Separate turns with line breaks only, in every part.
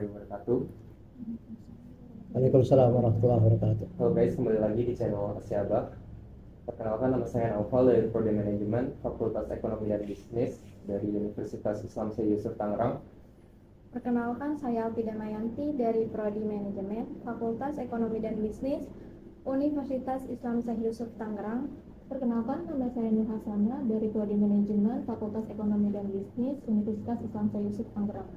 warahmatullahi wabarakatuh.
Waalaikumsalam warahmatullahi wabarakatuh.
Halo guys, kembali lagi di channel Asyabak. Perkenalkan, nama saya Naufal dari Prodi Manajemen Fakultas Ekonomi dan Bisnis dari Universitas Islam Syekh Yusuf Tangerang.
Perkenalkan, saya Alfida Mayanti dari Prodi Manajemen Fakultas Ekonomi dan Bisnis Universitas Islam Syekh Yusuf Tangerang.
Perkenalkan, nama saya Nur Hasana dari Prodi Manajemen Fakultas Ekonomi dan Bisnis Universitas Islam Syekh Yusuf Tangerang.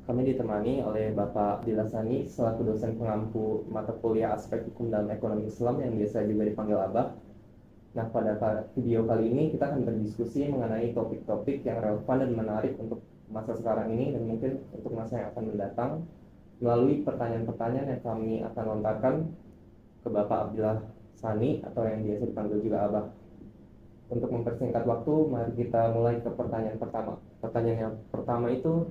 Kami ditemani oleh Bapak Dilasani selaku dosen pengampu mata kuliah aspek hukum dalam ekonomi Islam yang biasa juga dipanggil Abah. Nah, pada video kali ini kita akan berdiskusi mengenai topik-topik yang relevan dan menarik untuk masa sekarang ini dan mungkin untuk masa yang akan mendatang melalui pertanyaan-pertanyaan yang kami akan lontarkan ke Bapak Abdillah Sani atau yang biasa dipanggil juga Abah. Untuk mempersingkat waktu, mari kita mulai ke pertanyaan pertama. Pertanyaan yang pertama itu,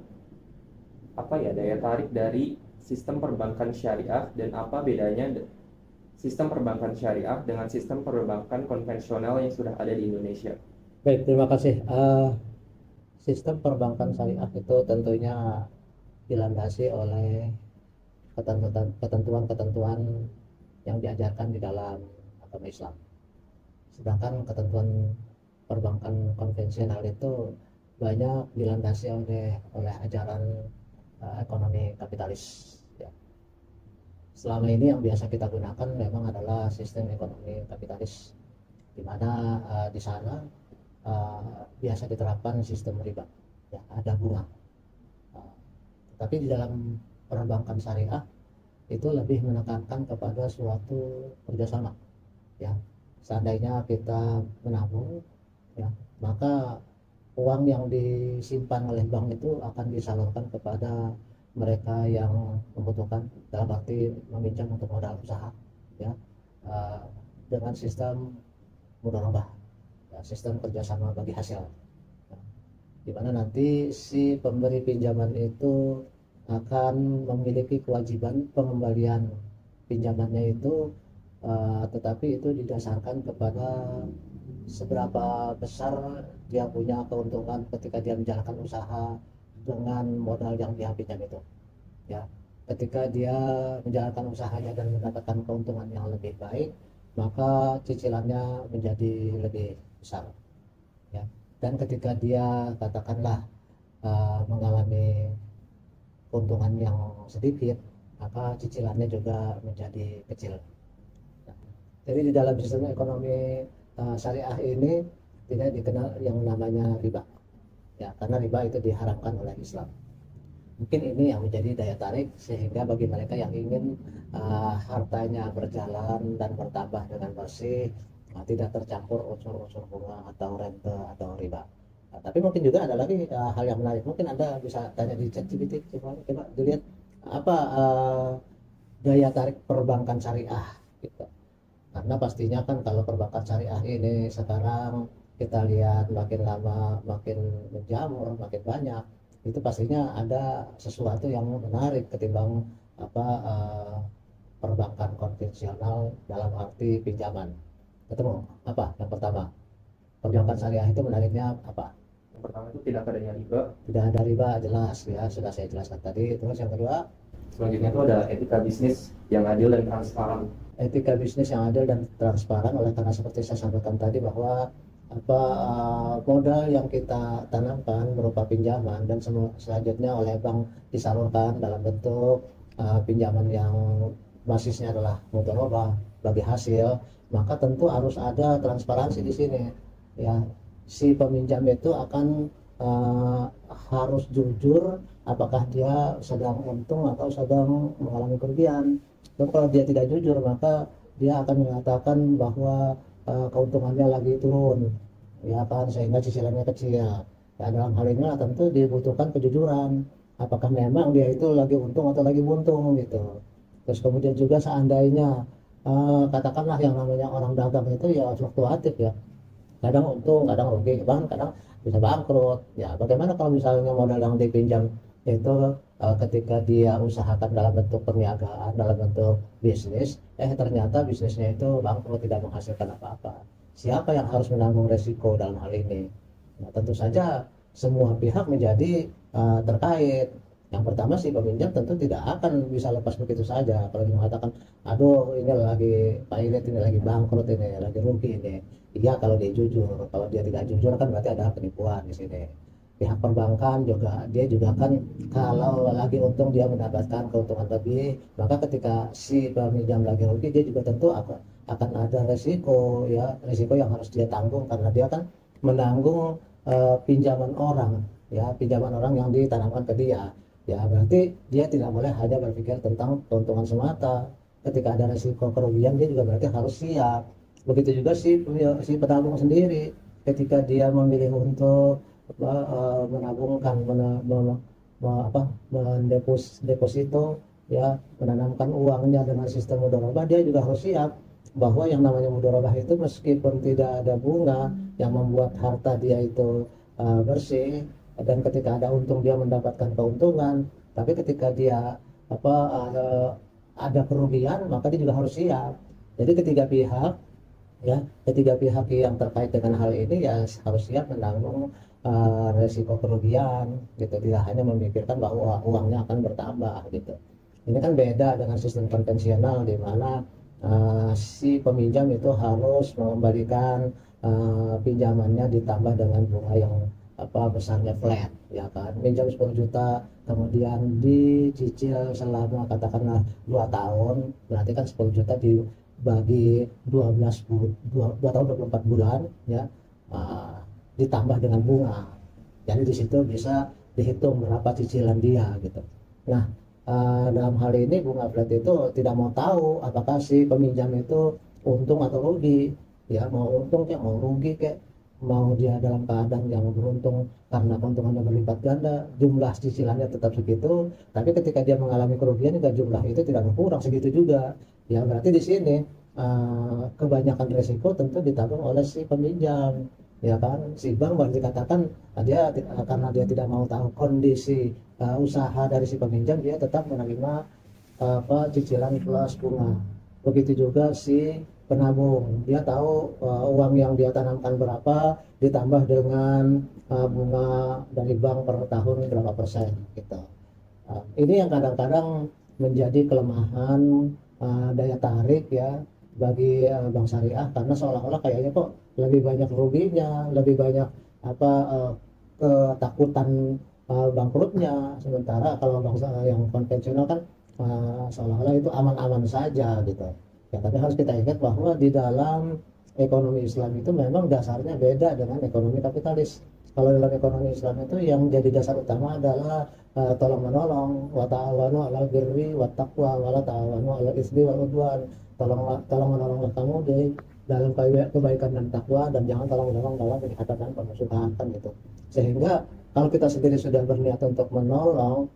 apa ya daya tarik dari sistem perbankan syariah dan apa bedanya sistem perbankan syariah dengan sistem perbankan konvensional yang sudah ada di Indonesia?
Baik, terima kasih. Sistem perbankan syariah itu tentunya dilandasi oleh ketentuan-ketentuan yang diajarkan di dalam agama Islam. Sedangkan ketentuan perbankan konvensional itu banyak dilandasi oleh ajaran ekonomi kapitalis. Ya. Selama ini yang biasa kita gunakan memang adalah sistem ekonomi kapitalis, di mana di sana biasa diterapkan sistem riba, ya, ada bunga. Tapi di dalam perbankan syariah itu lebih menekankan kepada suatu kerjasama. Ya, seandainya kita menabung, ya, maka uang yang disimpan oleh bank itu akan disalurkan kepada mereka yang membutuhkan, dalam arti meminjam untuk modal usaha, ya, dengan sistem mudharabah, ya, sistem kerjasama bagi hasil, ya, di mana nanti si pemberi pinjaman itu akan memiliki kewajiban pengembalian pinjamannya itu, tetapi itu didasarkan kepada seberapa besar dia punya keuntungan ketika dia menjalankan usaha dengan modal yang dia pinjam itu. Ya, ketika dia menjalankan usahanya dan mendapatkan keuntungan yang lebih baik, maka cicilannya menjadi lebih besar. Ya, dan ketika dia katakanlah mengalami keuntungan yang sedikit, maka cicilannya juga menjadi kecil. Nah, jadi di dalam sistem ekonomi syariah ini tidak dikenal yang namanya riba, ya, karena riba itu diharamkan oleh Islam. Mungkin ini yang menjadi daya tarik sehingga bagi mereka yang ingin hartanya berjalan dan bertambah dengan bersih, tidak tercampur unsur-unsur bunga atau rente atau riba. Tapi mungkin juga ada lagi hal yang menarik. Mungkin Anda bisa tanya di ChatGPT, coba dilihat apa daya tarik perbankan syariah gitu. Karena pastinya kan kalau perbankan syariah ini sekarang kita lihat makin lama makin menjamur, makin banyak, itu pastinya ada sesuatu yang menarik ketimbang perbankan konvensional dalam arti pinjaman. Ketemu apa? Yang pertama, perbankan syariah itu menariknya apa?
Yang pertama itu tidak adanya riba.
Tidak ada riba, jelas ya, sudah saya jelaskan tadi. Terus yang kedua,
selanjutnya itu ada etika bisnis yang adil dan transparan.
Etika bisnis yang adil dan transparan, oleh karena seperti saya sampaikan tadi bahwa modal yang kita tanamkan berupa pinjaman dan selanjutnya oleh bank disalurkan dalam bentuk pinjaman yang basisnya adalah mudharabah bagi hasil, maka tentu harus ada transparansi di sini. Ya, si peminjam itu akan harus jujur apakah dia sedang untung atau sedang mengalami kerugian. Dan kalau dia tidak jujur, maka dia akan mengatakan bahwa keuntungannya lagi turun, ya kan, sehingga cicilannya kecil. Ya, dalam hal ini tentu dibutuhkan kejujuran. Apakah memang dia itu lagi untung atau lagi buntung gitu. Terus kemudian juga seandainya katakanlah yang namanya orang dagang itu ya fluktuatif ya. Kadang untung, kadang rugi, bahkan kadang bisa bangkrut. Ya, bagaimana kalau misalnya modal yang dipinjam itu ketika dia usahakan dalam bentuk perniagaan, dalam bentuk bisnis, ternyata bisnisnya itu bangkrut, tidak menghasilkan apa-apa. Siapa yang harus menanggung resiko dalam hal ini? Nah, tentu saja semua pihak menjadi terkait. Yang pertama, si peminjam tentu tidak akan bisa lepas begitu saja kalau dia mengatakan, aduh ini lagi pilot, ini lagi bangkrut, ini lagi rugi ini. Iya kalau dia jujur. Kalau dia tidak jujur kan berarti ada penipuan di sini. Pihak perbankan juga, dia juga kan kalau lagi untung dia mendapatkan keuntungan lebih, maka ketika si peminjam lagi rugi dia juga tentu akan ada resiko, ya resiko yang harus dia tanggung karena dia kan menanggung pinjaman orang, ya pinjaman orang yang ditanamkan ke dia. Ya berarti dia tidak boleh hanya berpikir tentang keuntungan semata. Ketika ada resiko kerugian dia juga berarti harus siap. Begitu juga si penabung sendiri, ketika dia memilih untuk menabungkan, deposito, ya menanamkan uangnya dengan sistem mudharabah, dia juga harus siap bahwa yang namanya mudharabah itu meskipun tidak ada bunga yang membuat harta dia itu bersih, dan ketika ada untung dia mendapatkan keuntungan, tapi ketika dia ada kerugian maka dia juga harus siap. Jadi ketiga pihak yang terkait dengan hal ini ya harus siap menanggung resiko kerugian gitu, tidak hanya memikirkan bahwa uangnya akan bertambah gitu. Ini kan beda dengan sistem konvensional di mana si peminjam itu harus mengembalikan pinjamannya ditambah dengan bunga yang besarnya flat, ya kan, minjam 10 juta kemudian dicicil selama katakanlah 2 tahun, berarti kan 10 juta dibagi 2 tahun 24 bulan, ya, ditambah dengan bunga. Jadi di situ bisa dihitung berapa cicilan dia gitu. Nah, dalam hal ini bunga flat itu tidak mau tahu apakah si peminjam itu untung atau rugi, ya mau untung kayak mau rugi kayak mau dia dalam keadaan yang beruntung karena keuntungannya berlipat ganda, jumlah cicilannya tetap segitu, tapi ketika dia mengalami kerugian juga jumlah itu tidak berkurang segitu juga. Ya berarti di sini kebanyakan resiko tentu ditanggung oleh si peminjam, ya kan. Si bank baru dikatakan dia karena dia tidak mau tahu kondisi usaha dari si peminjam, dia tetap menerima cicilan plus bunga. Begitu juga si penabung, dia tahu uang yang dia tanamkan berapa ditambah dengan bunga dari bank per tahun berapa persen gitu. Ini yang kadang-kadang menjadi kelemahan daya tarik ya bagi bank syariah, karena seolah-olah kayaknya kok lebih banyak ruginya, lebih banyak ketakutan bangkrutnya, sementara kalau bank yang konvensional kan seolah-olah itu aman-aman saja gitu. Ya, tapi harus kita ingat bahwa di dalam ekonomi Islam itu memang dasarnya beda dengan ekonomi kapitalis. Kalau dalam ekonomi Islam itu yang jadi dasar utama adalah tolong menolong, wa ta'awanu 'alal birri wat taqwa wa la ta'awanu 'alal itsmi wal 'udwan. Tolong menolonglah kamu di dalam kebaikan dan takwa, dan jangan tolong menolong dalam kejahatan dan permusuhan kan gitu. Sehingga kalau kita sendiri sudah berniat untuk menolong,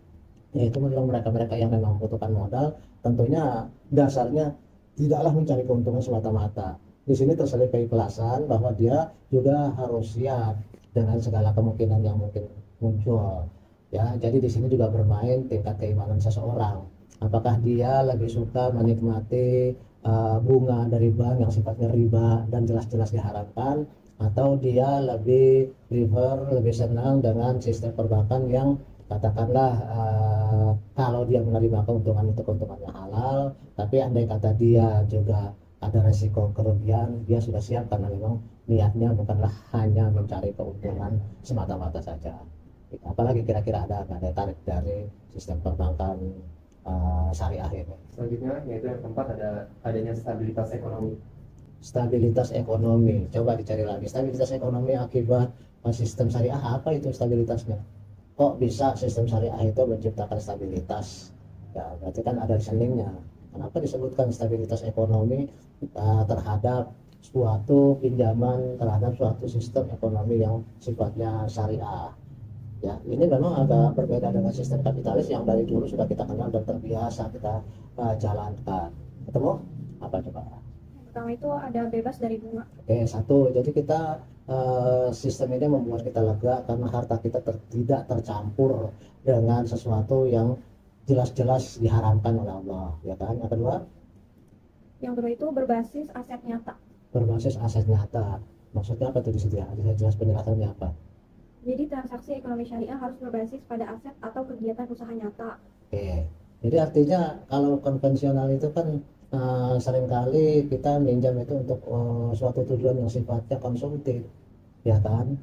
yaitu menolong mereka-mereka yang memang membutuhkan modal, tentunya dasarnya tidaklah mencari keuntungan semata-mata. Di sini terselip keikhlasan bahwa dia juga harus siap dengan segala kemungkinan yang mungkin muncul. Ya, jadi di sini juga bermain tingkat keimanan seseorang. Apakah dia lebih suka menikmati bunga dari bank yang sifatnya riba dan jelas-jelas diharamkan, atau dia lebih senang dengan sistem perbankan yang katakanlah kalau dia menerima keuntungan itu keuntungannya halal, tapi andai kata dia juga ada resiko kerugian, dia sudah siap karena memang niatnya bukanlah hanya mencari keuntungan semata-mata saja. Apalagi kira-kira ada daya tarik dari sistem perbankan syariah ini.
Selanjutnya yaitu yang keempat adanya stabilitas ekonomi.
Stabilitas ekonomi, coba dicari lagi stabilitas ekonomi akibat sistem syariah. Apa itu stabilitasnya? Kok bisa sistem syariah itu menciptakan stabilitas? Ya berarti kan ada reasoningnya. Kenapa disebutkan stabilitas ekonomi terhadap suatu pinjaman, terhadap suatu sistem ekonomi yang sifatnya syariah? Ya, ini memang agak berbeda dengan sistem kapitalis yang dari dulu sudah kita kenal dan terbiasa kita jalankan. Ketemu? Apa coba?
Yang pertama itu ada bebas dari bunga.
Oke, satu. Jadi kita sistem ini membuat kita lega karena harta kita tidak tercampur dengan sesuatu yang jelas-jelas diharamkan oleh Allah, ya kan? Yang kedua?
Yang kedua itu berbasis aset nyata.
Berbasis aset nyata. Maksudnya apa tuh di situ ya? Jelas penjelasannya apa?
Jadi transaksi ekonomi syariah harus berbasis pada aset atau kegiatan usaha nyata.
Oke. Jadi artinya kalau konvensional itu kan seringkali kita minjam itu untuk suatu tujuan yang sifatnya konsumtif, ya kan?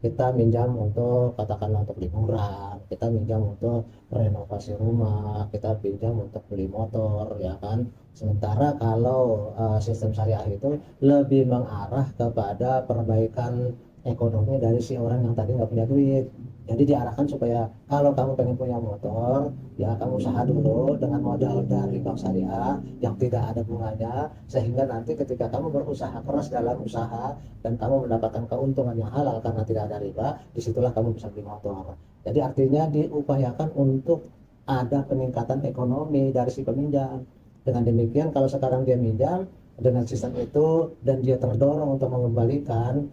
Kita minjam untuk katakanlah untuk liburan, kita minjam untuk renovasi rumah, kita pinjam untuk beli motor, ya kan? Sementara kalau sistem syariah itu lebih mengarah kepada perbaikan ekonomi dari si orang yang tadi nggak punya duit. Jadi diarahkan supaya kalau kamu pengen punya motor, ya kamu usaha dulu dengan modal dari bank syariah yang tidak ada bunganya, sehingga nanti ketika kamu berusaha keras dalam usaha dan kamu mendapatkan keuntungan yang halal karena tidak ada riba, disitulah kamu bisa beli motor. Jadi artinya diupayakan untuk ada peningkatan ekonomi dari si peminjam. Dengan demikian kalau sekarang dia minjam dengan sistem itu dan dia terdorong untuk mengembalikan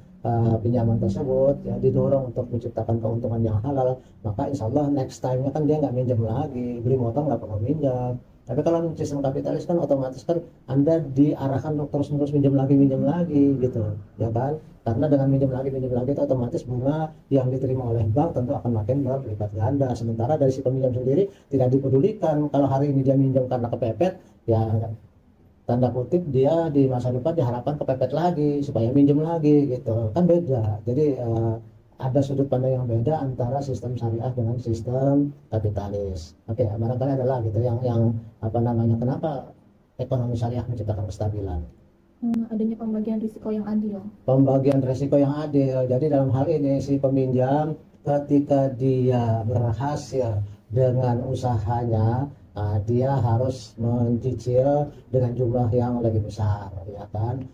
pinjaman tersebut, ya didorong untuk menciptakan keuntungan yang halal, maka insya Allah next time-nya kan dia nggak minjem lagi, beli motor nggak perlu minjam. Tapi kalau sistem kapitalis kan otomatis kan Anda diarahkan untuk terus-menerus minjem lagi gitu, ya kan? Karena dengan minjem lagi itu otomatis bunga yang diterima oleh bank tentu akan makin berlipat ganda. Sementara dari si peminjam sendiri tidak dipedulikan kalau hari ini dia minjam karena kepepet, ya tanda kutip dia di masa depan diharapkan kepepet lagi supaya minjem lagi gitu, kan beda. Jadi ada sudut pandang yang beda antara sistem syariah dengan sistem kapitalis. Oke, barangkali adalah gitu yang apa namanya, kenapa ekonomi syariah menciptakan kestabilan.
Adanya pembagian risiko yang adil.
Pembagian risiko yang adil. Jadi dalam hal ini si peminjam ketika dia berhasil dengan usahanya, dia harus mencicil dengan jumlah yang lebih besar, ya kan?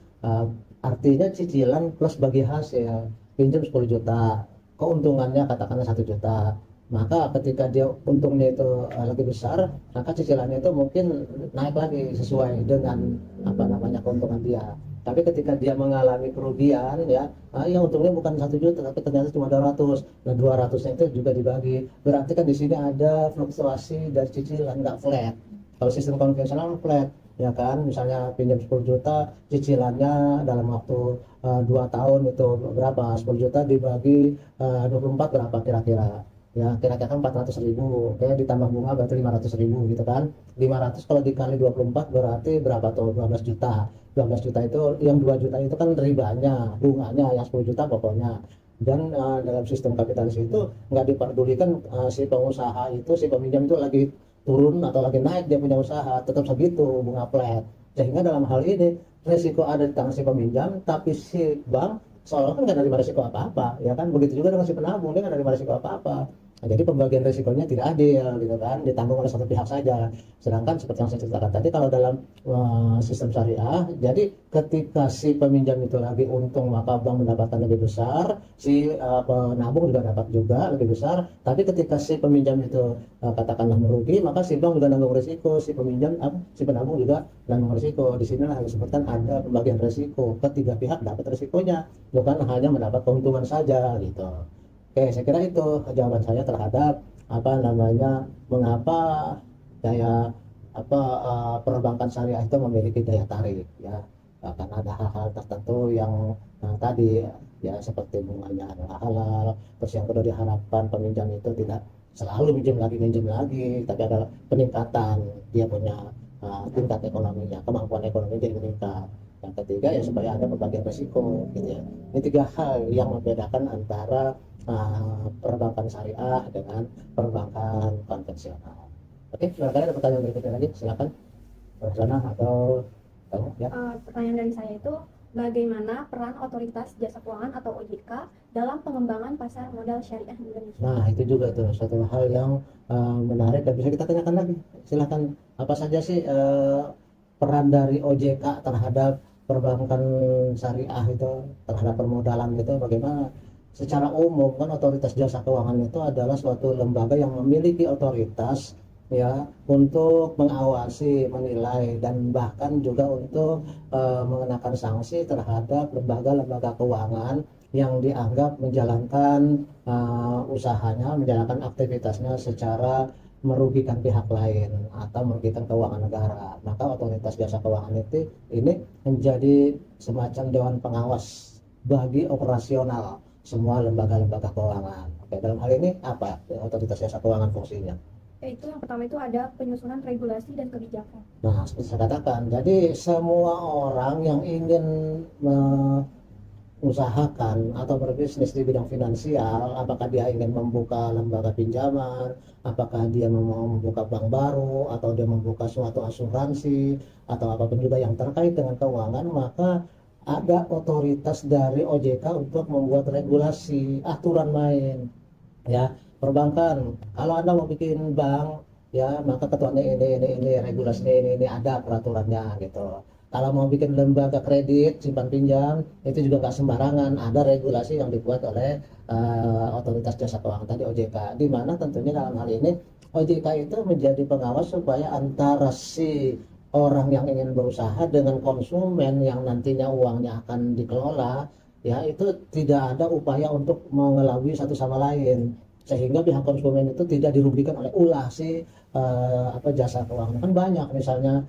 Artinya cicilan plus bagi hasil. Pinjam 10 juta, keuntungannya katakanlah 1 juta. Maka ketika dia untungnya itu lebih besar, maka cicilannya itu mungkin naik lagi sesuai dengan apa namanya keuntungan dia. Tapi ketika dia mengalami kerugian, ya untungnya bukan 1 juta tapi ternyata cuma 200. Nah 200-nya itu juga dibagi. Berarti kan di sini ada fluktuasi dari cicilan, nggak flat. Kalau sistem konvensional flat, ya kan? Misalnya pinjam 10 juta, cicilannya dalam waktu 2 tahun itu berapa? 10 juta dibagi 24 berapa kira-kira? Ya kira-kira 400.000, kayak ditambah bunga berarti 500.000 gitu kan. 500 kalau dikali 24 berarti berapa tuh? 12 juta. 12 juta itu, yang 2 juta itu kan ribanya, bunganya, yang 10 juta pokoknya. Dan dalam sistem kapitalis itu nggak diperdulikan si pengusaha itu, si peminjam itu lagi turun atau lagi naik dia punya usaha, tetap segitu bunga flat. Sehingga dalam hal ini resiko ada di tangan si peminjam, tapi si bank seolah kan nggak nerima risiko apa-apa, ya kan? Begitu juga dengan si penabung, dia nggak nerima risiko apa-apa. Nah, jadi pembagian risikonya tidak adil, gitu kan? Ditanggung oleh satu pihak saja. Sedangkan seperti yang saya ceritakan tadi, kalau dalam sistem syariah, jadi ketika si peminjam itu lagi untung, maka bank mendapatkan lebih besar, si penabung juga dapat juga lebih besar. Tapi ketika si peminjam itu katakanlah merugi, maka si bank juga nanggung risiko, si peminjam, si penabung juga nanggung risiko. Di sinilah disebutkan ada pembagian risiko, ketiga pihak dapat risikonya, bukan hanya mendapat keuntungan saja, gitu. Oke, saya kira itu jawaban saya terhadap apa namanya, mengapa daya perbankan syariah itu memiliki daya tarik, ya. Karena ada hal-hal tertentu yang tadi ya seperti bunganya adalah halal, terus yang kedua diharapkan peminjam itu tidak selalu minjem lagi, tapi ada peningkatan dia punya tingkat ekonominya, kemampuan ekonomi jadi meningkat. Yang ketiga ya supaya ada pembagian risiko, gitu ya. Ini 3 hal yang membedakan antara perbankan syariah dengan perbankan konvensional. Oke, barangkali ada pertanyaan berikutnya lagi, silakan sana atau kamu ya.
Pertanyaan dari saya itu, bagaimana peran otoritas jasa keuangan atau OJK dalam pengembangan pasar modal syariah di Indonesia?
Nah itu juga tuh satu hal yang menarik dan bisa kita tanyakan lagi. Silakan, apa saja sih peran dari OJK terhadap perbankan syariah itu, terhadap permodalan itu, bagaimana? Secara umum kan otoritas jasa keuangan itu adalah suatu lembaga yang memiliki otoritas, ya, untuk mengawasi, menilai, dan bahkan juga untuk mengenakan sanksi terhadap lembaga-lembaga keuangan yang dianggap menjalankan usahanya, menjalankan aktivitasnya secara merugikan pihak lain atau merugikan keuangan negara. Maka otoritas jasa keuangan ini menjadi semacam dewan pengawas bagi operasional semua lembaga-lembaga keuangan. Oke, dalam hal ini apa otoritas jasa keuangan fungsinya?
Yaitu yang pertama itu ada penyusunan regulasi dan kebijakan.
Nah, seperti saya katakan, jadi semua orang yang ingin mengusahakan atau berbisnis di bidang finansial, apakah dia ingin membuka lembaga pinjaman, apakah dia mau membuka bank baru, atau dia membuka suatu asuransi, atau apapun juga yang terkait dengan keuangan, maka ada otoritas dari OJK untuk membuat regulasi, aturan main. Ya, perbankan, kalau Anda mau bikin bank, ya maka ketuanya ini regulasinya ini ada peraturannya gitu. Kalau mau bikin lembaga kredit simpan pinjam itu juga nggak sembarangan, ada regulasi yang dibuat oleh otoritas jasa keuangan tadi OJK, di mana tentunya dalam hal ini OJK itu menjadi pengawas supaya antara si orang yang ingin berusaha dengan konsumen yang nantinya uangnya akan dikelola, ya itu tidak ada upaya untuk mengelabui satu sama lain, sehingga pihak konsumen itu tidak dirugikan oleh ulah si jasa keuangan. Kan banyak misalnya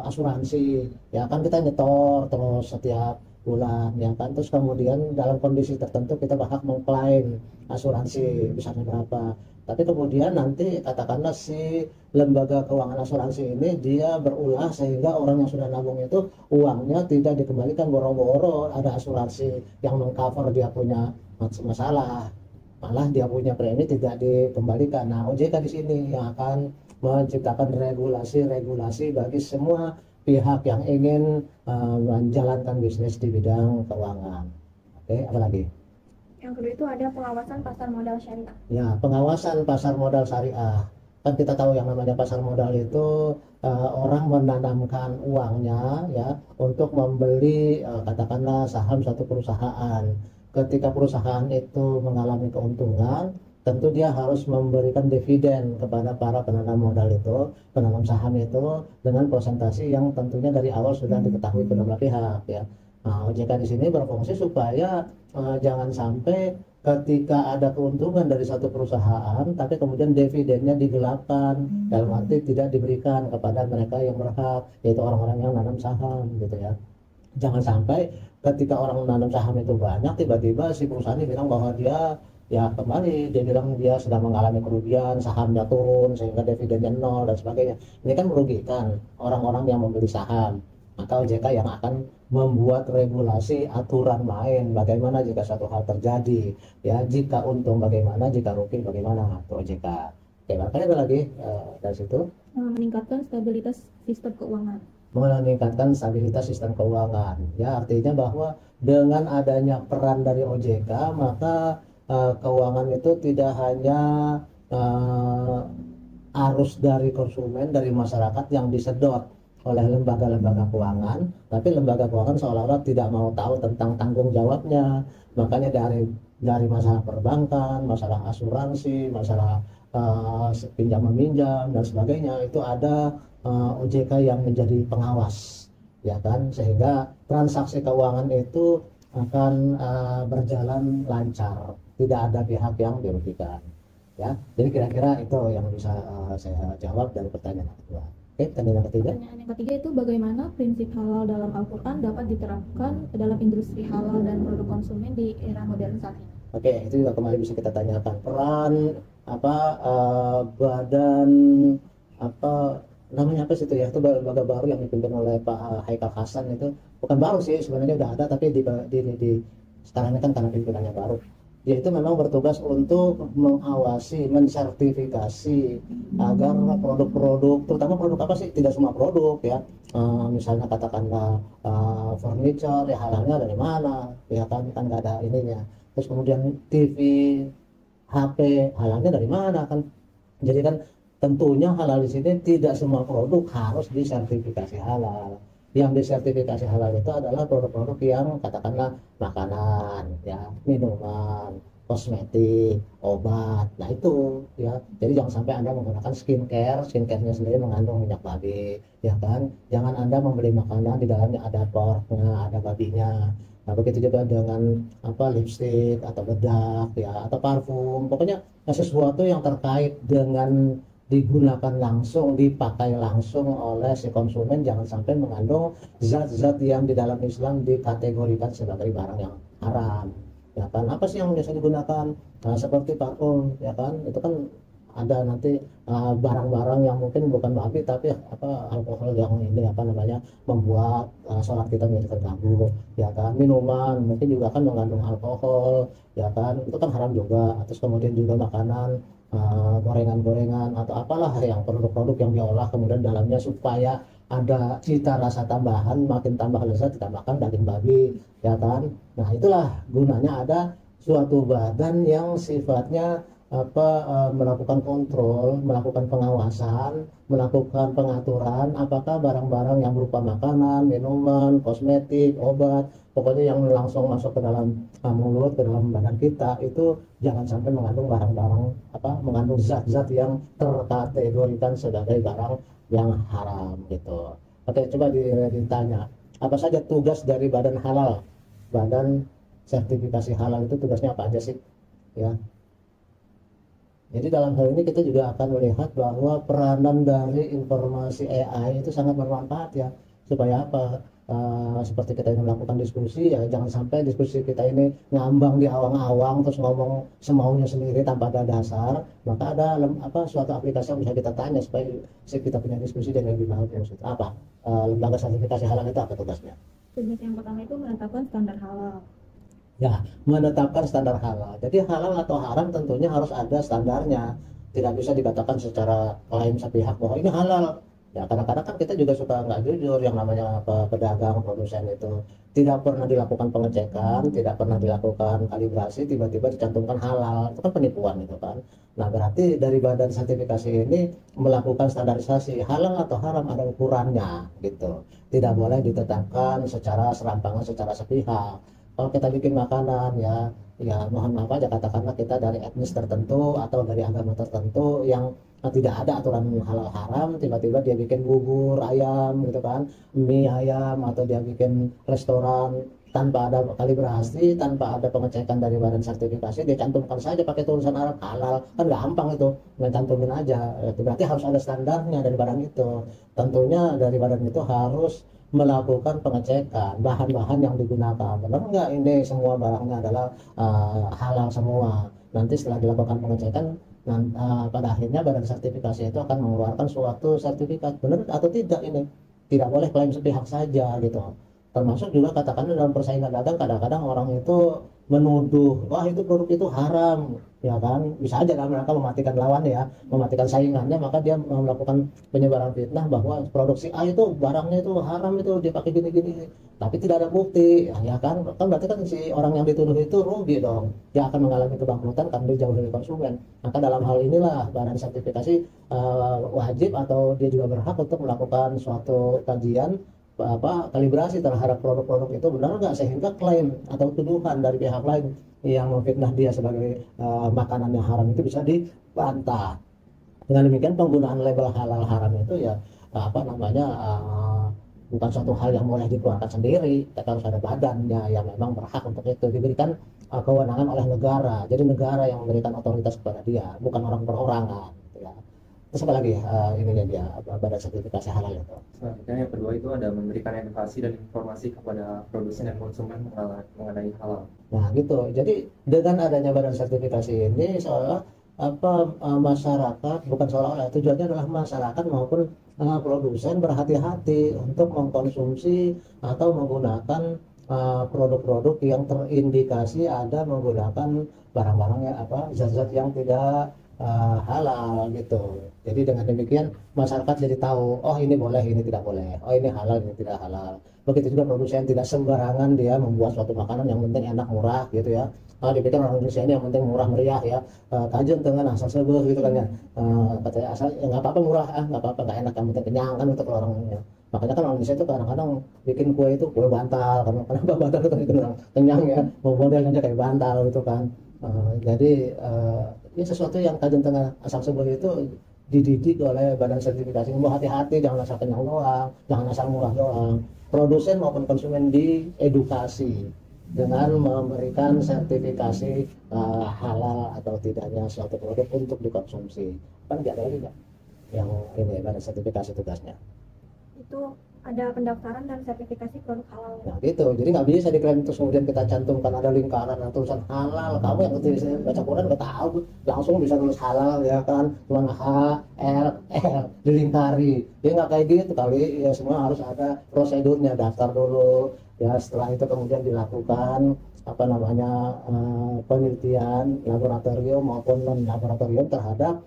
asuransi, ya kan kita nyetor terus setiap bulan, ya kan, terus kemudian dalam kondisi tertentu kita berhak mengklaim asuransi besarnya berapa, tapi kemudian nanti katakanlah si lembaga keuangan asuransi ini dia berulah sehingga orang yang sudah nabung itu uangnya tidak dikembalikan, boro-boro ada asuransi yang mengcover dia punya masalah, malah dia punya premi tidak dikembalikan. Nah, OJK di sini yang akan menciptakan regulasi-regulasi bagi semua pihak yang ingin menjalankan bisnis di bidang keuangan. Oke, apa lagi?
Yang kedua itu ada pengawasan pasar modal syariah.
Ya, pengawasan pasar modal syariah. Kan kita tahu yang namanya pasar modal itu orang menanamkan uangnya ya untuk membeli katakanlah saham satu perusahaan. Ketika perusahaan itu mengalami keuntungan, tentu dia harus memberikan dividen kepada para penanam modal itu, penanam saham itu, dengan presentasi yang tentunya dari awal sudah diketahui kedua belah pihak ya. Nah, OJK di sini berfungsi supaya jangan sampai ketika ada keuntungan dari satu perusahaan tapi kemudian dividennya digelapkan, dalam arti tidak diberikan kepada mereka yang berhak, yaitu orang-orang yang menanam saham gitu ya. Jangan sampai ketika orang menanam saham itu banyak, tiba-tiba si perusahaan ini bilang bahwa dia ya kembali, dia bilang dia sedang mengalami kerugian, sahamnya turun sehingga dividennya nol dan sebagainya. Ini kan merugikan orang-orang yang membeli saham. Maka OJK yang akan membuat regulasi aturan main bagaimana jika satu hal terjadi, ya jika untung bagaimana, jika rugi bagaimana, itu OJK. Oke, makanya ada lagi dari situ
meningkatkan stabilitas sistem keuangan.
Meningkatkan stabilitas sistem keuangan, ya artinya bahwa dengan adanya peran dari OJK maka keuangan itu tidak hanya arus dari konsumen, dari masyarakat yang disedot oleh lembaga-lembaga keuangan, tapi lembaga keuangan seolah-olah tidak mau tahu tentang tanggung jawabnya. Makanya dari masalah perbankan, masalah asuransi, masalah pinjam meminjam dan sebagainya itu ada OJK yang menjadi pengawas, ya kan, sehingga transaksi keuangan itu akan berjalan lancar, tidak ada pihak yang dirugikan ya. Jadi kira-kira itu yang bisa saya jawab dari pertanyaan kedua. Oke, pertanyaan ketiga.
Pertanyaan yang ketiga itu bagaimana prinsip halal dalam Al-Quran dapat diterapkan dalam industri halal dan produk konsumen di era modern saat ini.
Oke, itu juga kembali bisa kita tanyakan peran badan namanya apa sih itu ya, itu lembaga baru yang dipimpin oleh Pak Haikal Hasan. Itu bukan baru sih sebenarnya, udah ada tapi di sekarang ini kan karena pimpinannya baru. Dia itu memang bertugas untuk mengawasi, mensertifikasi agar produk-produk, terutama produk apa sih, tidak semua produk ya, misalnya katakanlah furniture ya halalnya dari mana ya kan nggak ada ininya. Terus kemudian TV, HP halalnya dari mana kan. Jadi kan tentunya halal di sini tidak semua produk harus disertifikasi halal. Yang disertifikasi halal itu adalah produk-produk yang katakanlah makanan, ya, minuman, kosmetik, obat. Nah itu ya. Jadi jangan sampai Anda menggunakan skincare-nya sendiri mengandung minyak babi, ya kan. Jangan Anda membeli makanan di dalamnya ada porknya, ada babinya. Nah begitu juga dengan lipstik atau bedak ya, atau parfum. Pokoknya sesuatu yang terkait dengan digunakan langsung, dipakai langsung oleh si konsumen, jangan sampai mengandung zat-zat yang di dalam Islam dikategorikan sebagai barang yang haram. ya kan. Apa sih yang biasa digunakan? Nah, seperti parfum, ya kan, itu kan ada nanti barang-barang yang mungkin bukan babi tapi apa alkohol yang ini apa namanya membuat sholat kita menjadi terganggu, ya kan. Minuman mungkin juga kan mengandung alkohol, ya kan, itu kan haram juga. Terus kemudian juga makanan, gorengan-gorengan atau apalah yang produk-produk yang diolah kemudian dalamnya supaya ada cita rasa tambahan, makin tambah lezat ditambahkan daging babi, ya kan. Nah itulah gunanya ada suatu badan yang sifatnya melakukan kontrol, melakukan pengawasan, melakukan pengaturan apakah barang-barang yang berupa makanan, minuman, kosmetik, obat, pokoknya yang langsung masuk ke dalam mulut, ke dalam badan kita itu jangan sampai mengandung barang-barang mengandung zat-zat yang terkategorikan sebagai barang yang haram gitu. Oke, coba ditanya, apa saja tugas dari badan halal? Badan sertifikasi halal itu tugasnya apa aja sih? Ya. Jadi dalam hal ini kita juga akan melihat bahwa peranan dari informasi AI itu sangat bermanfaat ya. Supaya apa? Seperti kita ini melakukan diskusi ya, jangan sampai diskusi kita ini ngambang di awang-awang terus ngomong semaunya sendiri tanpa ada dasar. Maka ada suatu aplikasi yang bisa kita tanya supaya kita punya diskusi dengan lebih bagus. Apa? Lembaga sertifikasi halal itu apa tugasnya?
Tugas yang pertama itu menetapkan standar halal.
Ya, menetapkan standar halal. Jadi halal atau haram tentunya harus ada standarnya. Tidak bisa dikatakan secara klaim sepihak bahwa ini halal. Ya, kadang-kadang kan kita juga suka nggak jujur, yang namanya pedagang, produsen itu tidak pernah dilakukan pengecekan, tidak pernah dilakukan kalibrasi, tiba-tiba dicantumkan halal. Itu kan penipuan itu kan. Nah, berarti dari badan sertifikasi ini melakukan standarisasi halal atau haram ada ukurannya gitu. Tidak boleh ditetapkan secara serampangan, secara sepihak. Kalau kita bikin makanan ya mohon maaf aja katakanlah kita dari etnis tertentu atau dari agama tertentu yang tidak ada aturan halal haram, tiba-tiba dia bikin bubur ayam gitu kan, mie ayam, atau dia bikin restoran tanpa ada kalibrasi, tanpa ada pengecekan dari badan sertifikasi, dia cantumkan saja pakai tulisan Arab halal, kan gampang itu, mencantumin aja. Berarti harus ada standarnya dari badan itu. Tentunya dari badan itu harus melakukan pengecekan bahan-bahan yang digunakan, benar nggak ini semua barangnya adalah halal semua. Nanti setelah dilakukan pengecekan pada akhirnya badan sertifikasi itu akan mengeluarkan suatu sertifikat benar atau tidak. Ini tidak boleh klaim sepihak saja gitu. Termasuk juga katakanlah dalam persaingan dagang kadang-kadang orang itu menuduh wah itu produk itu haram, ya kan, bisa aja dalam rangka mematikan lawan ya, mematikan saingannya, maka dia melakukan penyebaran fitnah bahwa produksi A itu barangnya itu haram, itu dipakai gini-gini, tapi tidak ada bukti, ya kan berarti kan si orang yang dituduh itu rugi dong, dia akan mengalami kebangkrutan karena dia jauh dari konsumen. Maka dalam hal inilah badan sertifikasi wajib atau dia juga berhak untuk melakukan suatu kajian kalibrasi terhadap produk-produk itu benar nggak, sehingga klaim atau tuduhan dari pihak lain yang memfitnah dia sebagai makanan yang haram itu bisa dibantah. Dengan demikian penggunaan label halal haram itu ya bukan suatu hal yang boleh dikeluarkan sendiri, tapi harus ada badannya yang memang berhak untuk itu, diberikan kewenangan oleh negara. Jadi negara yang memberikan otoritas kepada dia, bukan orang perorangan. Terus apa lagi ininya dia badan sertifikasi halal itu?
Selanjutnya yang kedua itu ada memberikan edukasi dan informasi kepada produsen dan konsumen mengenai halal.
Nah gitu. Jadi dengan adanya badan sertifikasi ini seolah masyarakat, bukan seolah-olah, tujuannya adalah masyarakat maupun produsen berhati-hati untuk mengkonsumsi atau menggunakan produk-produk yang terindikasi ada menggunakan barang-barang zat-zat yang tidak halal gitu. Jadi dengan demikian masyarakat jadi tahu, oh ini boleh, ini tidak boleh, oh ini halal, ini tidak halal. Begitu juga produsen tidak sembarangan dia membuat suatu makanan yang penting enak murah gitu ya. Dipikir orang Indonesia ini yang penting murah meriah ya, tajam dengan asal sebel gitu kan ya. Katanya asal ya nggak apa-apa murah, nggak apa-apa, nggak enak, yang penting kenyang kan untuk orangnya. Makanya kan orang Indonesia itu kadang-kadang bikin kue itu kue bantal, kenapa bantal itu kan kenyang ya, mau model aja kayak bantal gitu kan. Jadi ini sesuatu yang tajam tengah asal sebel itu dididik oleh badan sertifikasi. Mau hati-hati, jangan asal kenyang doang, jangan asal murah doang. Produsen maupun konsumen diedukasi dengan memberikan sertifikasi halal atau tidaknya suatu produk untuk dikonsumsi. Kan tidak ada lagi ya yang ini badan sertifikasi tugasnya.
Itu ada pendaftaran dan sertifikasi produk halal.
Nah gitu, jadi nggak bisa diklaim terus kemudian kita cantumkan ada lingkaran atau tulisan halal. Kamu yang ngerti baca Quran nggak tahu, langsung bisa tulis halal ya kan, cuma H L L dilingkari. Ya nggak kayak gitu kali, ya semua harus ada prosedurnya, daftar dulu. Ya setelah itu kemudian dilakukan apa namanya penelitian laboratorium maupun non laboratorium terhadap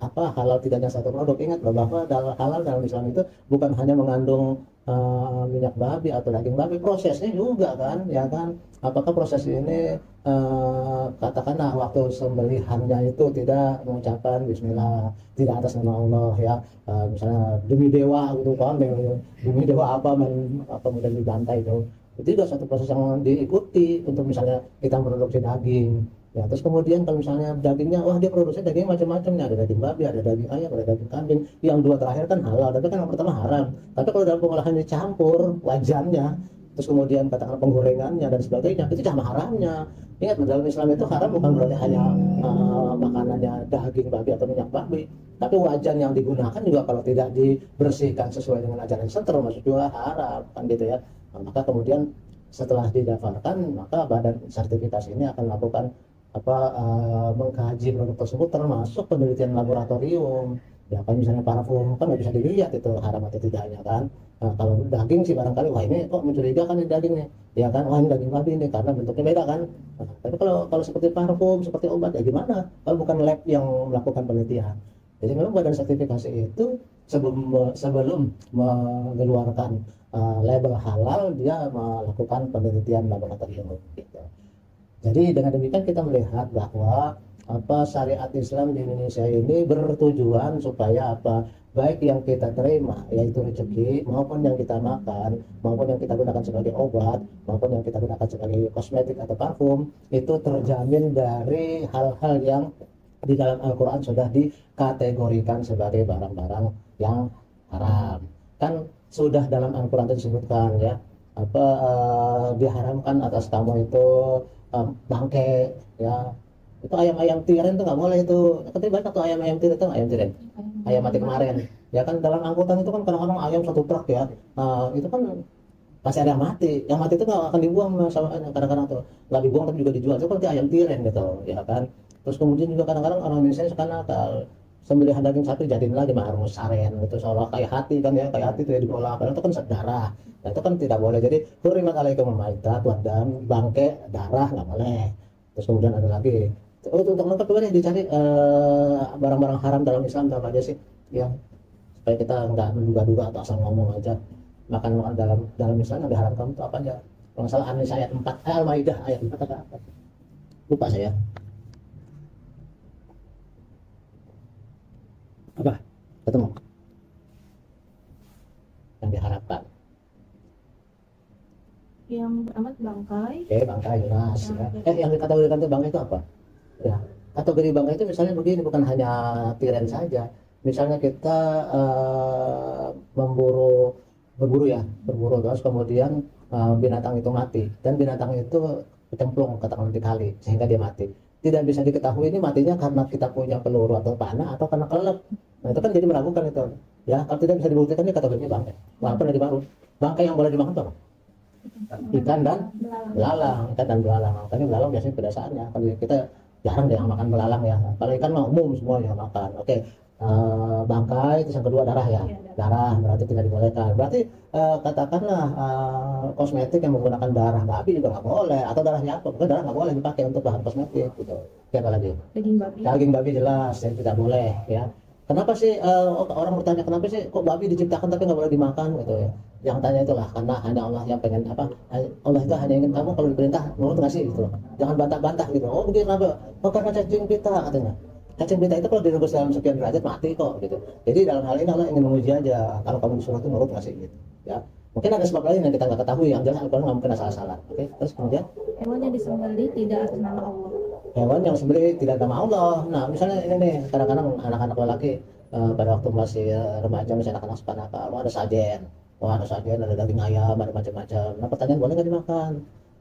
apa halal tidaknya satu produk. Ingat bahwa halal dalam Islam itu bukan hanya mengandung minyak babi atau daging babi, prosesnya juga kan, ya kan. Apakah proses ini katakanlah waktu sembelihannya itu tidak mengucapkan Bismillah, tidak atas nama Allah ya, misalnya demi dewa gitu kan, demi dewa apa kemudian dibantai itu juga satu proses yang diikuti untuk misalnya kita produksi daging. Ya, terus kemudian kalau misalnya dagingnya, wah dia produksi daging macam-macam, ada daging babi, ada daging ayam, ada daging kambing. Yang dua terakhir kan halal, tapi kan yang pertama haram. Tapi kalau dalam pengolahan dicampur wajannya, terus kemudian katakan penggorengannya dan sebagainya, itu sama haramnya. Ingat, dalam Islam itu haram bukan berarti hanya makanannya daging babi atau minyak babi, tapi wajan yang digunakan juga kalau tidak dibersihkan sesuai dengan ajaran Islam termasuk juga haram, kan gitu ya. Nah, maka kemudian setelah didaftarkan, maka badan sertifikasi ini akan melakukan mengkaji produk tersebut termasuk penelitian laboratorium. Ya kan misalnya parfum kan nggak bisa dilihat itu haram atau tidaknya kan. Nah, kalau daging sih barangkali wah ini kok mencurigakan ini dagingnya, ya kan, wah ini daging babi ini karena bentuknya beda kan. Nah, tapi kalau seperti parfum, seperti obat ya gimana kalau bukan lab yang melakukan penelitian. Jadi memang badan sertifikasi itu sebelum mengeluarkan label halal dia melakukan penelitian laboratorium gitu. Jadi dengan demikian kita melihat bahwa syariat Islam di Indonesia ini bertujuan supaya baik yang kita terima yaitu rezeki maupun yang kita makan maupun yang kita gunakan sebagai obat maupun yang kita gunakan sebagai kosmetik atau parfum itu terjamin dari hal-hal yang di dalam Al-Quran sudah dikategorikan sebagai barang-barang yang haram. Kan sudah dalam Al-Quran disebutkan ya diharamkan atas kamu itu bangke ya, itu ayam tiren itu nggak boleh itu. Ketika banyak tuh ayam tiren itu ayam mati kemarin ya kan, dalam angkutan itu kan kadang-kadang ayam satu truk ya, itu kan pasti ada yang mati itu nggak akan dibuang kadang-kadang tuh nggak dibuang tapi juga dijual, itu kan ayam tiren gitu ya kan. Terus kemudian juga kadang-kadang orang Indonesia suka nakal, sembelihan daging sapi jadiin lagi marmus aren gitu, seolah kayak hati kan ya, kayak hati itu ya diolah, karena itu kan darah. Nah itu kan tidak boleh. Jadi hurimat alaikum maitat wadam, bangke, darah nggak boleh. Terus kemudian ada lagi untuk lengkap boleh dicari barang-barang haram dalam Islam apa aja sih ya, supaya kita nggak menduga-duga atau asal ngomong aja. Makan dalam Islam yang diharamkan itu apa aja? Kalau salah An-Nisa ayat 4, Al-Maidah ayat 4 atau apa? Lupa saya. Apa? Ketemu? Yang diharapkan.
Yang pertama bangkai.
Bangkai jelas ya. Yang dikategorikan itu bangkai itu apa? Ya, kategori bangkai itu misalnya begini, bukan hanya tiren saja. Misalnya kita berburu terus kemudian binatang itu mati dan binatang itu kecemplung katakan di kali sehingga dia mati. Tidak bisa diketahui ini matinya karena kita punya peluru atau panah atau karena kelelep. Nah itu kan jadi meragukan itu. Ya, kalau tidak bisa dibuktikan ini kategorinya bangkai. Walaupun lagi baru. Bangkai yang boleh dimakan apa? Ikan dan belalang. Makanya belalang biasanya pedasaannya. Kalau kita jarang deh yang makan belalang ya. Kalau ikan mah umum semua yang makan. Oke. Bangkai, terus yang kedua darah ya. Darah berarti tidak dibolehkan. Berarti katakanlah kosmetik yang menggunakan darah babi juga nggak boleh, atau darahnya apa? Bukan, darah nggak boleh dipakai untuk bahan kosmetik gitu. Apa lagi? Daging babi jelas ya tidak boleh ya. Kenapa sih orang bertanya kenapa sih kok babi diciptakan tapi nggak boleh dimakan gitu ya? Yang tanya itulah karena hanya Allah yang pengen Allah itu hanya ingin kamu kalau diperintah nurut nggak sih gitu. Jangan bantah-bantah gitu. Oh begini kenapa? Oh karena cacing pita katanya. Cacing pita itu kalau direbus dalam sekian derajat mati kok gitu. Jadi dalam hal ini Allah ingin menguji aja kalau kamu disuruh itu nurut nggak sih gitu. Ya. Mungkin ada sebab lain yang kita nggak ketahui, yang jelas Al-Quran nggak mungkin salah-salah. Oke, terus kemudian
hewan yang disembelih tidak atas nama Allah.
Hewan yang disembelih tidak nama Allah. Nah, misalnya ini nih, kadang-kadang anak-anak lelaki pada waktu masih remaja, misalnya anak-anak suka nakal, ada sajen, ada daging ayam, ada macam-macam. Nah, pertanyaan boleh nggak dimakan?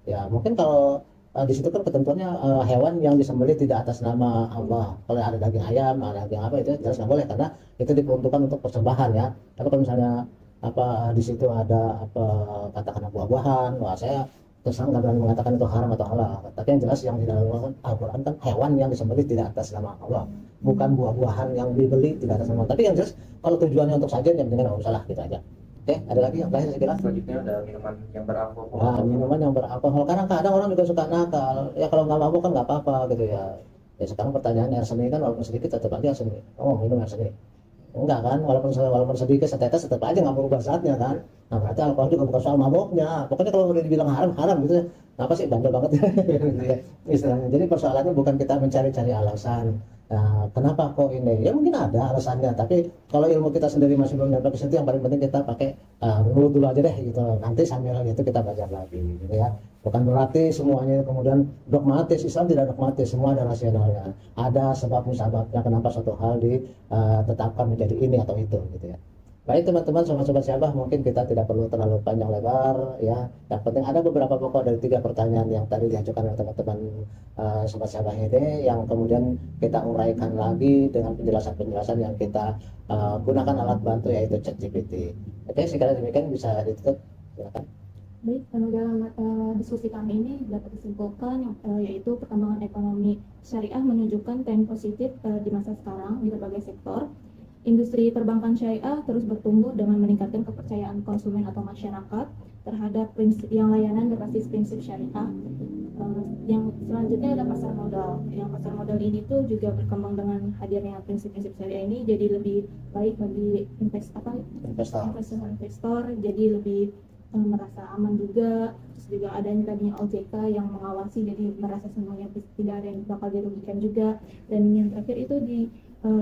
Ya, mungkin kalau di situ kan ketentuannya hewan yang disembelih tidak atas nama Allah. Kalau ada daging ayam, ada daging apa itu jelas nggak boleh karena itu diperuntukkan untuk persembahan ya. Tapi kalau misalnya apa di situ ada apa katakanlah buah-buahan, wah saya terus terang nggak berani mengatakan itu haram atau halal. Tapi yang jelas yang di dalam Al-Quran kan hewan yang disembelih tidak atas nama Allah, bukan buah-buahan yang dibeli tidak atas nama Allah. Tapi yang jelas kalau tujuannya untuk sajian yang penting nggak salah gitu aja. Oke, ada lagi yang terakhir saya kira.
Selanjutnya ada minuman yang beralkohol.
Nah, minuman yang beralkohol karena kadang orang juga suka nakal. Ya kalau nggak mabuk kan nggak apa-apa gitu ya. Ya sekarang pertanyaannya air seni kan walaupun sedikit tetap aja air seni. Oh minum air seni. Enggak kan, walaupun sedikit setetes tetap aja nggak berubah zatnya kan. Nah berarti alkohol juga bukan soal maboknya. Pokoknya kalau udah dibilang haram gitu ya. Apa sih bandel banget gitu ya istilahnya. Jadi persoalannya bukan kita mencari-cari alasan. Nah, kenapa kok ini? Ya mungkin ada alasannya, tapi kalau ilmu kita sendiri masih belum nyampe ke situ, yang paling penting kita pakai mulut dulu aja deh gitu. Nanti sambil itu kita belajar lagi gitu ya. Bukan berarti semuanya kemudian dogmatis. Islam tidak dogmatis, semua ada rasionalnya. Ada sebab-sebabnya kenapa suatu hal ditetapkan menjadi ini atau itu gitu ya. Baik teman-teman, sobat-sobat Syabah, mungkin kita tidak perlu terlalu panjang lebar ya. Yang penting ada beberapa pokok dari 3 pertanyaan yang tadi diajukan oleh teman-teman sobat Syabah ini, yang kemudian kita uraikan lagi dengan penjelasan-penjelasan yang kita gunakan alat bantu yaitu ChatGPT. Oke, sekali demikian bisa ditutup. Silakan.
Baik, dalam diskusi kami ini dapat disimpulkan yaitu perkembangan ekonomi syariah menunjukkan tren positif di masa sekarang di berbagai sektor. Industri perbankan syariah terus bertumbuh dengan meningkatkan kepercayaan konsumen atau masyarakat terhadap yang layanan berbasis prinsip syariah. Yang selanjutnya ada pasar modal. Yang pasar modal ini tuh juga berkembang dengan hadirnya prinsip-prinsip syariah ini, jadi lebih baik bagi investor, jadi lebih merasa aman juga. Terus juga adanya tadinya OJK yang mengawasi, jadi merasa semuanya tidak ada yang bakal dirugikan juga. Dan yang terakhir itu di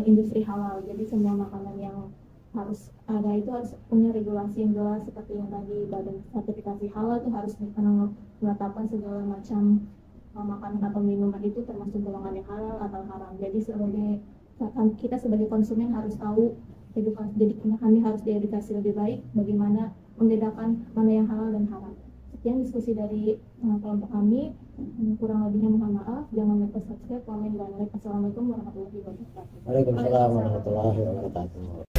industri halal, jadi semua makanan yang harus ada itu harus punya regulasi yang jelas, seperti yang tadi badan sertifikasi halal itu harus menetapkan segala macam makanan atau minuman itu termasuk golongan yang halal atau haram. Jadi kita sebagai konsumen harus tahu edukasi, jadi kami harus diedukasi lebih baik bagaimana membedakan mana yang halal dan haram. Sekian diskusi dari kelompok kami. Kurang lebihnya mohon maaf. Jangan lupa subscribe, komen, dan like. Assalamualaikum warahmatullahi wabarakatuh.
Waalaikumsalam warahmatullahi wabarakatuh.